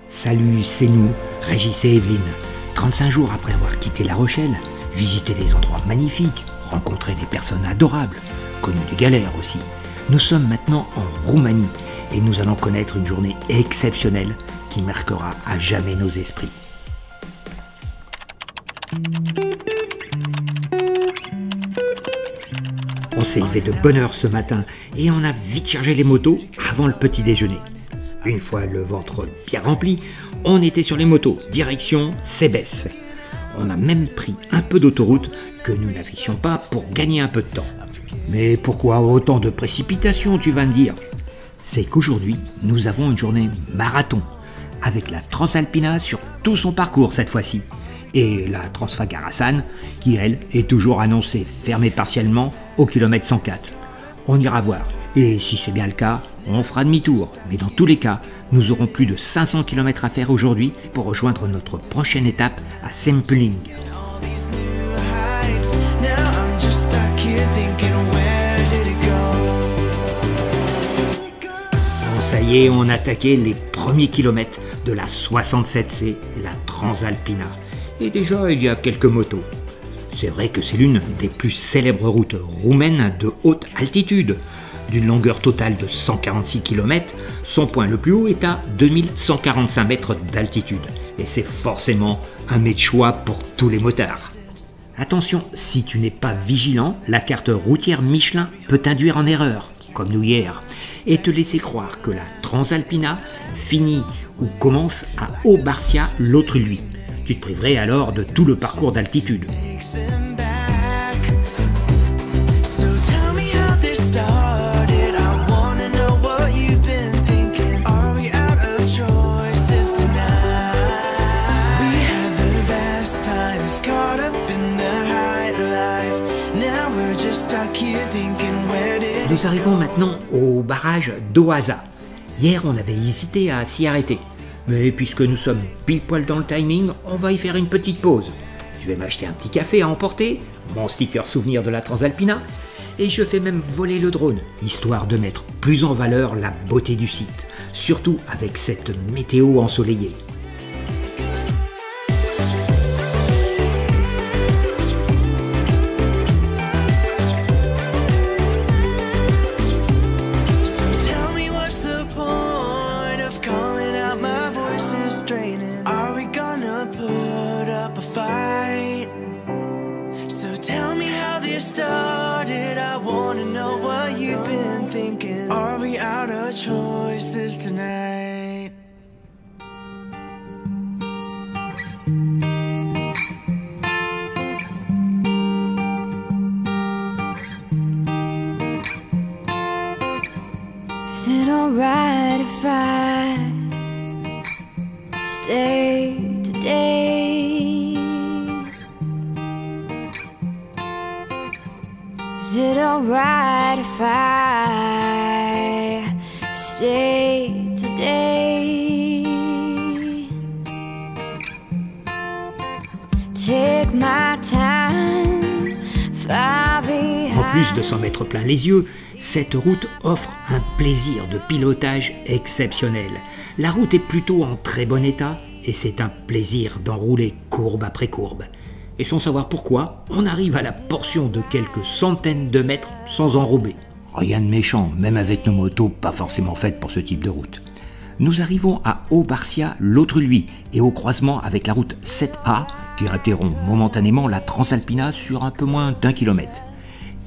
Salut, c'est nous, Régis et Evelyne. 35 jours après avoir quitté La Rochelle, visité des endroits magnifiques, rencontré des personnes adorables, connu des galères aussi. Nous sommes maintenant en Roumanie et nous allons connaître une journée exceptionnelle qui marquera à jamais nos esprits. On s'est levé de bonne heure ce matin et on a vite chargé les motos avant le petit déjeuner. Une fois le ventre bien rempli, on était sur les motos, direction Sébès. On a même pris un peu d'autoroute que nous n'affichions pas pour gagner un peu de temps. Mais pourquoi autant de précipitations, tu vas me dire? C'est qu'aujourd'hui, nous avons une journée marathon, avec la Transalpina sur tout son parcours cette fois-ci, et la Transfagarasan, qui elle, est toujours annoncée fermée partiellement au kilomètre 104. On ira voir, et si c'est bien le cas, on fera demi-tour. Mais dans tous les cas, nous aurons plus de 500 km à faire aujourd'hui pour rejoindre notre prochaine étape à Sempeling. Bon, ça y est, on a attaqué les premiers kilomètres de la 67C, la Transalpina. Et déjà, il y a quelques motos. C'est vrai que c'est l'une des plus célèbres routes roumaines de haute altitude. D'une longueur totale de 146 km, son point le plus haut est à 2145 mètres d'altitude. Et c'est forcément un mets de choix pour tous les motards. Attention, si tu n'es pas vigilant, la carte routière Michelin peut t'induire en erreur, comme nous hier, et te laisser croire que la Transalpina finit ou commence à Haut-Barcia, l'autre lui. Tu te priverais alors de tout le parcours d'altitude. Nous arrivons maintenant au barrage d'Oaza. Hier, on avait hésité à s'y arrêter. Mais puisque nous sommes pile poil dans le timing, on va y faire une petite pause. Je vais m'acheter un petit café à emporter, mon sticker souvenir de la Transalpina, et je fais même voler le drone, histoire de mettre plus en valeur la beauté du site, surtout avec cette météo ensoleillée. Are we gonna put up a fight? So tell me how this started. I wanna know what you've been thinking. Are we out of choices tonight? Is it alright if I stay today? Is it alright if I stay today? Take my time, far behind. En plus de s'en mettre plein les yeux, cette route offre un plaisir de pilotage exceptionnel. La route est plutôt en très bon état et c'est un plaisir d'enrouler courbe après courbe. Et sans savoir pourquoi, on arrive à la portion de quelques centaines de mètres sans enrober. Rien de méchant, même avec nos motos pas forcément faites pour ce type de route. Nous arrivons à Haut-Barcia, l'autre lui, et au croisement avec la route 7A qui interrompt momentanément la Transalpina sur un peu moins d'1 kilomètre.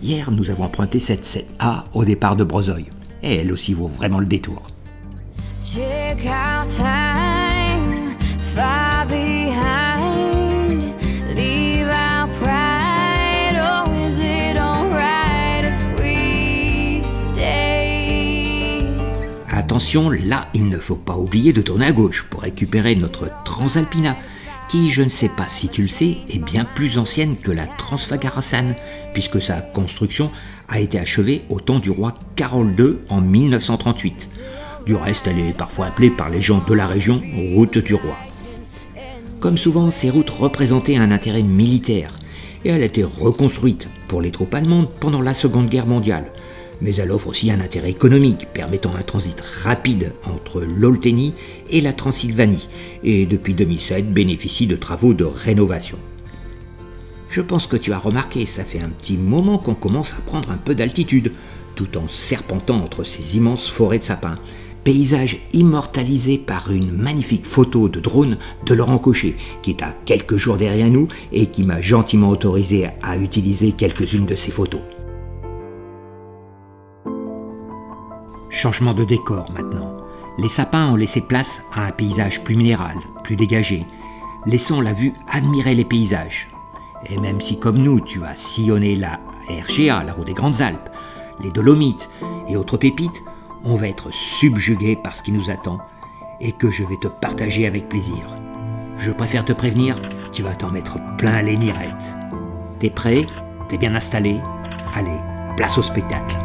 Hier, nous avons emprunté cette 7A au départ de Brozoï, et elle aussi vaut vraiment le détour. Take our time, far behind. Leave our pride. Oh, is it alright if we stay? Attention, là, il ne faut pas oublier de tourner à gauche pour récupérer notre Transalpina, qui, je ne sais pas si tu le sais, est bien plus ancienne que la Transfagarasan, puisque sa construction a été achevée au temps du roi Carol II en 1938. Du reste, elle est parfois appelée par les gens de la région route du roi. Comme souvent, ces routes représentaient un intérêt militaire et elle a été reconstruite pour les troupes allemandes pendant la Seconde Guerre mondiale. Mais elle offre aussi un intérêt économique, permettant un transit rapide entre l'Olténie et la Transylvanie, et depuis 2007 bénéficie de travaux de rénovation. Je pense que tu as remarqué, ça fait un petit moment qu'on commence à prendre un peu d'altitude, tout en serpentant entre ces immenses forêts de sapins. Paysage immortalisé par une magnifique photo de drone de Laurent Cochet, qui est à quelques jours derrière nous et qui m'a gentiment autorisé à utiliser quelques-unes de ses photos. Changement de décor maintenant. Les sapins ont laissé place à un paysage plus minéral, plus dégagé, laissant la vue admirer les paysages. Et même si comme nous, tu as sillonné la RGA, la route des Grandes Alpes, les Dolomites et autres pépites, on va être subjugué par ce qui nous attend et que je vais te partager avec plaisir. Je préfère te prévenir, tu vas t'en mettre plein les mirettes. T'es prêt? T'es bien installé? Allez, place au spectacle.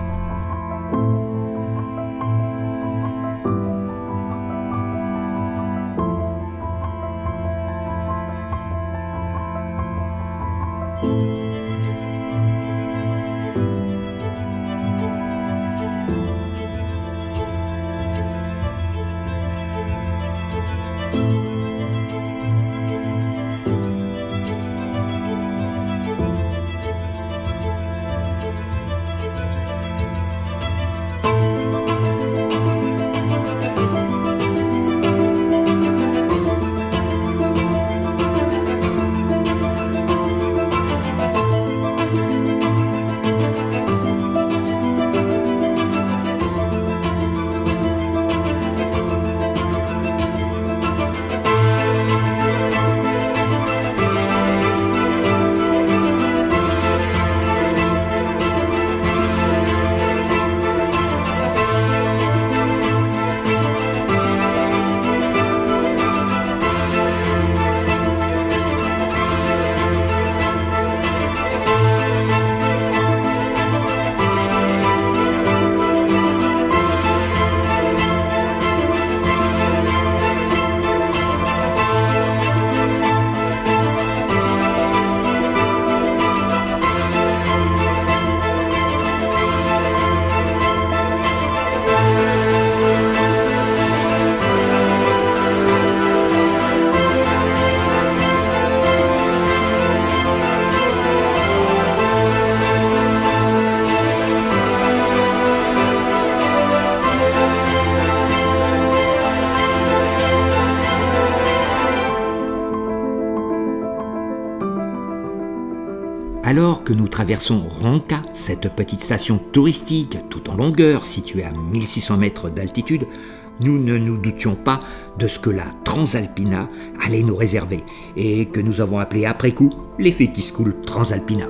Alors que nous traversons Ronca, cette petite station touristique tout en longueur située à 1600 mètres d'altitude, nous ne nous doutions pas de ce que la Transalpina allait nous réserver et que nous avons appelé après coup l'effet qui se coule Transalpina.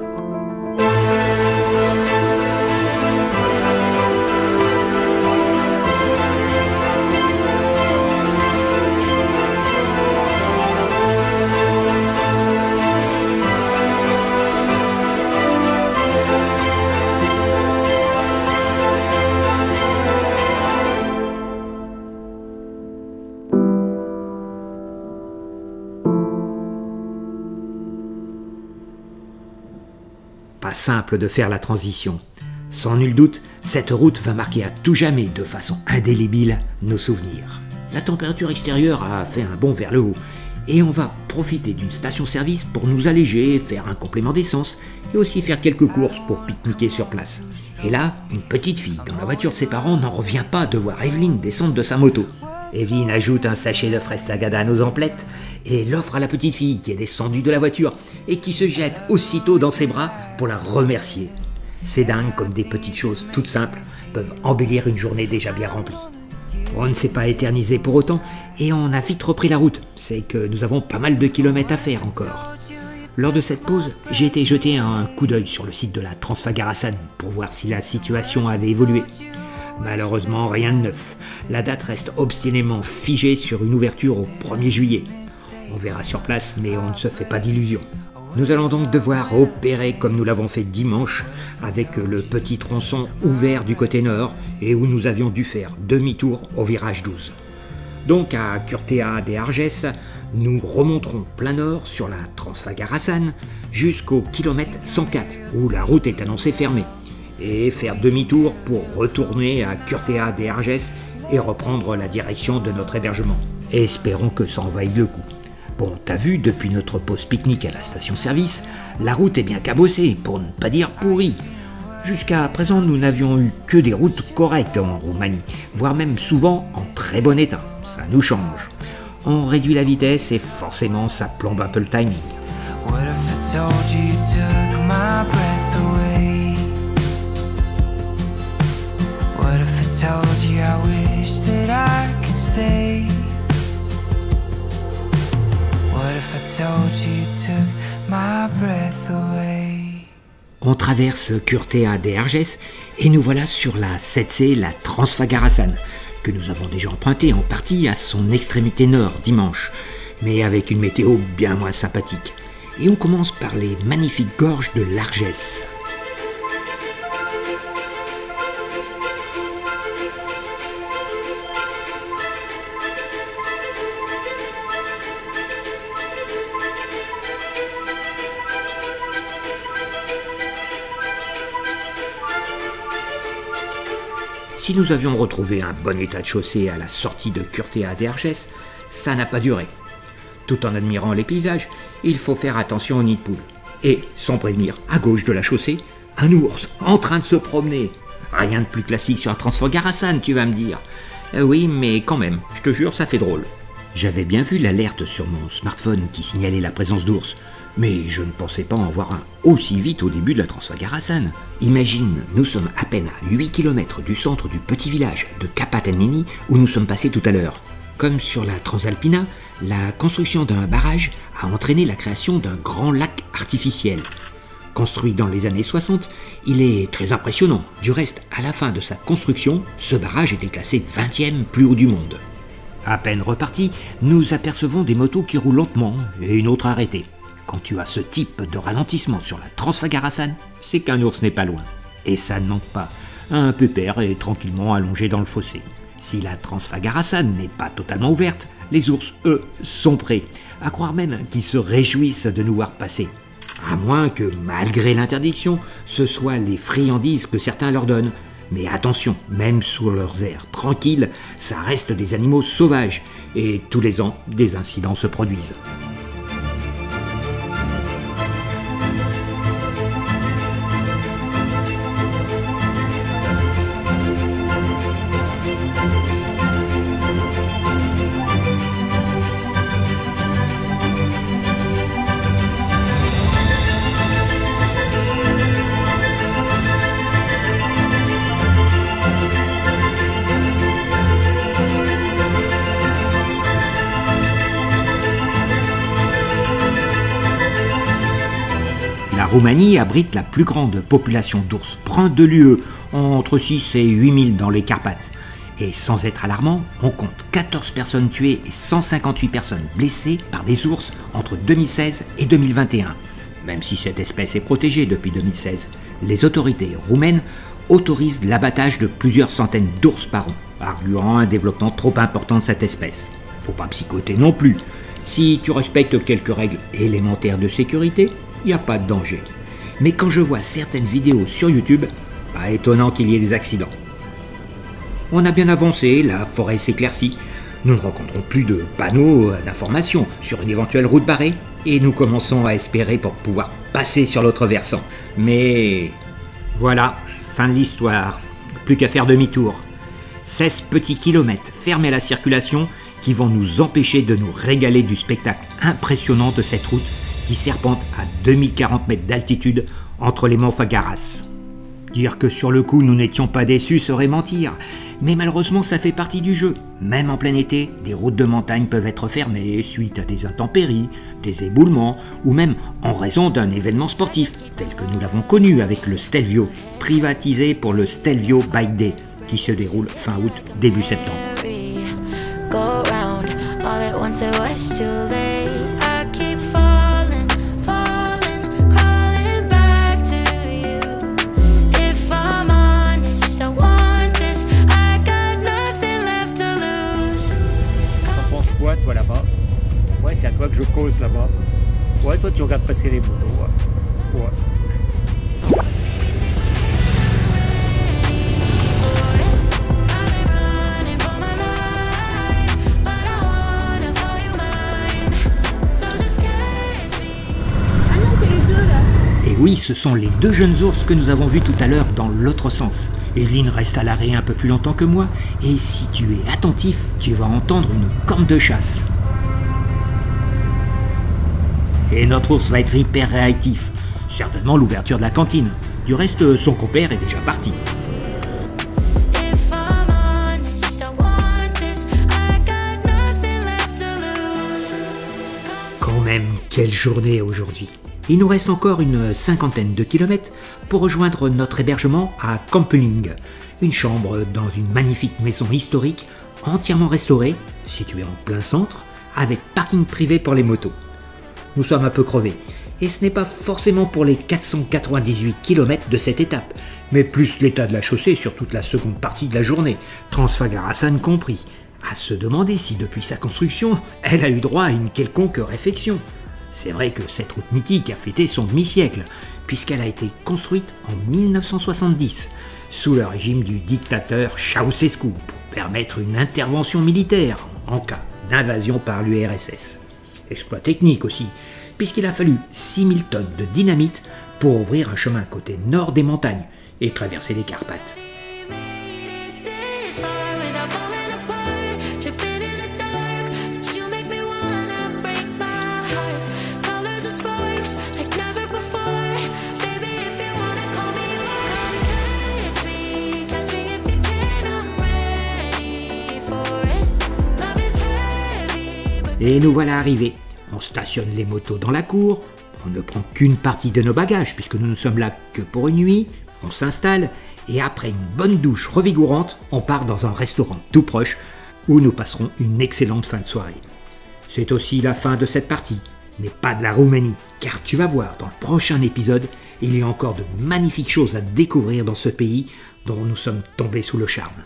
Pas simple de faire la transition. Sans nul doute, cette route va marquer à tout jamais, de façon indélébile, nos souvenirs. La température extérieure a fait un bond vers le haut, et on va profiter d'une station-service pour nous alléger, faire un complément d'essence, et aussi faire quelques courses pour pique-niquer sur place. Et là, une petite fille dans la voiture de ses parents n'en revient pas de voir Evelyne descendre de sa moto. Evelyne ajoute un sachet de fraises tagada aux emplettes et l'offre à la petite fille qui est descendue de la voiture et qui se jette aussitôt dans ses bras pour la remercier. C'est dingue comme des petites choses toutes simples peuvent embellir une journée déjà bien remplie. On ne s'est pas éternisé pour autant et on a vite repris la route. C'est que nous avons pas mal de kilomètres à faire encore. Lors de cette pause, j'ai été jeter un coup d'œil sur le site de la Transfagarasan pour voir si la situation avait évolué. Malheureusement, rien de neuf. La date reste obstinément figée sur une ouverture au 1er juillet. On verra sur place, mais on ne se fait pas d'illusions. Nous allons donc devoir opérer comme nous l'avons fait dimanche, avec le petit tronçon ouvert du côté nord et où nous avions dû faire demi-tour au virage 12. Donc à Curtea de Arges, nous remonterons plein nord sur la Transfagarasan jusqu'au kilomètre 104, où la route est annoncée fermée. et faire demi-tour pour retourner à Curtea de Arges et reprendre la direction de notre hébergement. Espérons que ça en vaille le coup. Bon, t'as vu, depuis notre pause pique-nique à la station-service, la route est bien cabossée, pour ne pas dire pourrie. Jusqu'à présent, nous n'avions eu que des routes correctes en Roumanie, voire même souvent en très bon état. Ça nous change. On réduit la vitesse et forcément, ça plombe un peu le timing. What if I told you you took my breath away? What if I told you I wish that I could stay? What if I told you you took my breath away? On traverse Curtea de Arges et nous voilà sur la 7C, la Transfagarasan, que nous avons déjà empruntée en partie à son extrémité nord dimanche, mais avec une météo bien moins sympathique. Et on commence par les magnifiques gorges de l'Arges. Si nous avions retrouvé un bon état de chaussée à la sortie de Curtea de Arges, ça n'a pas duré. Tout en admirant les paysages, il faut faire attention aux nids de poules. Et, sans prévenir, à gauche de la chaussée, un ours en train de se promener. Rien de plus classique sur la Transfagarasan, tu vas me dire. Oui, mais quand même, je te jure, ça fait drôle. J'avais bien vu l'alerte sur mon smartphone qui signalait la présence d'ours, mais je ne pensais pas en voir un aussi vite au début de la Transfagarasan. Imagine, nous sommes à peine à 8 km du centre du petit village de Capataneni où nous sommes passés tout à l'heure. Comme sur la Transalpina, la construction d'un barrage a entraîné la création d'un grand lac artificiel. Construit dans les années 60, il est très impressionnant. Du reste, à la fin de sa construction, ce barrage était classé 20e plus haut du monde. À peine reparti, nous apercevons des motos qui roulent lentement et une autre arrêtée. Quand tu as ce type de ralentissement sur la Transfagarasan, c'est qu'un ours n'est pas loin. Et ça ne manque pas. Un pépère est tranquillement allongé dans le fossé. Si la Transfagarasan n'est pas totalement ouverte, les ours, eux, sont prêts. À croire même qu'ils se réjouissent de nous voir passer. À moins que, malgré l'interdiction, ce soit les friandises que certains leur donnent. Mais attention, même sous leurs airs tranquilles, ça reste des animaux sauvages. Et tous les ans, des incidents se produisent. La Roumanie abrite la plus grande population d'ours bruns de l'UE, entre 6 et 8 000 dans les Carpates. Et sans être alarmant, on compte 14 personnes tuées et 158 personnes blessées par des ours entre 2016 et 2021. Même si cette espèce est protégée depuis 2016, les autorités roumaines autorisent l'abattage de plusieurs centaines d'ours par an, arguant un développement trop important de cette espèce. Faut pas psychoter non plus. Si tu respectes quelques règles élémentaires de sécurité, il n'y a pas de danger. Mais quand je vois certaines vidéos sur YouTube, pas étonnant qu'il y ait des accidents. On a bien avancé, la forêt s'éclaircit. Nous ne rencontrons plus de panneaux d'information sur une éventuelle route barrée et nous commençons à espérer pour pouvoir passer sur l'autre versant. Mais voilà, fin de l'histoire. Plus qu'à faire demi-tour. 16 petits kilomètres fermés à la circulation qui vont nous empêcher de nous régaler du spectacle impressionnant de cette route qui serpente à 2040 mètres d'altitude entre les monts Fagaras. Dire que sur le coup nous n'étions pas déçus serait mentir, mais malheureusement ça fait partie du jeu. Même en plein été, des routes de montagne peuvent être fermées suite à des intempéries, des éboulements ou même en raison d'un événement sportif, tel que nous l'avons connu avec le Stelvio, privatisé pour le Stelvio Bike Day, qui se déroule fin août, début septembre. Toi là-bas, ouais, c'est à toi que je cause là-bas. Ouais, toi tu regardes passer les motos. Ouais. oui, ce sont les deux jeunes ours que nous avons vus tout à l'heure dans l'autre sens. Edeline reste à l'arrêt un peu plus longtemps que moi, et si tu es attentif, tu vas entendre une corne de chasse. Et notre ours va être hyper réactif. Certainement l'ouverture de la cantine. Du reste, son compère est déjà parti. Quand même, quelle journée aujourd'hui! Il nous reste encore une cinquantaine de kilomètres pour rejoindre notre hébergement à Kampeling, une chambre dans une magnifique maison historique entièrement restaurée, située en plein centre, avec parking privé pour les motos. Nous sommes un peu crevés, et ce n'est pas forcément pour les 498 km de cette étape, mais plus l'état de la chaussée sur toute la seconde partie de la journée, Transfagarasan compris, à se demander si depuis sa construction, elle a eu droit à une quelconque réfection. C'est vrai que cette route mythique a fêté son demi-siècle, puisqu'elle a été construite en 1970, sous le régime du dictateur Ceausescu, pour permettre une intervention militaire en cas d'invasion par l'URSS. Exploit technique aussi, puisqu'il a fallu 6000 tonnes de dynamite pour ouvrir un chemin côté nord des montagnes et traverser les Carpates. Et nous voilà arrivés. On stationne les motos dans la cour, on ne prend qu'une partie de nos bagages puisque nous ne sommes là que pour une nuit, on s'installe et après une bonne douche revigorante, on part dans un restaurant tout proche où nous passerons une excellente fin de soirée. C'est aussi la fin de cette partie, mais pas de la Roumanie, car tu vas voir dans le prochain épisode, il y a encore de magnifiques choses à découvrir dans ce pays dont nous sommes tombés sous le charme.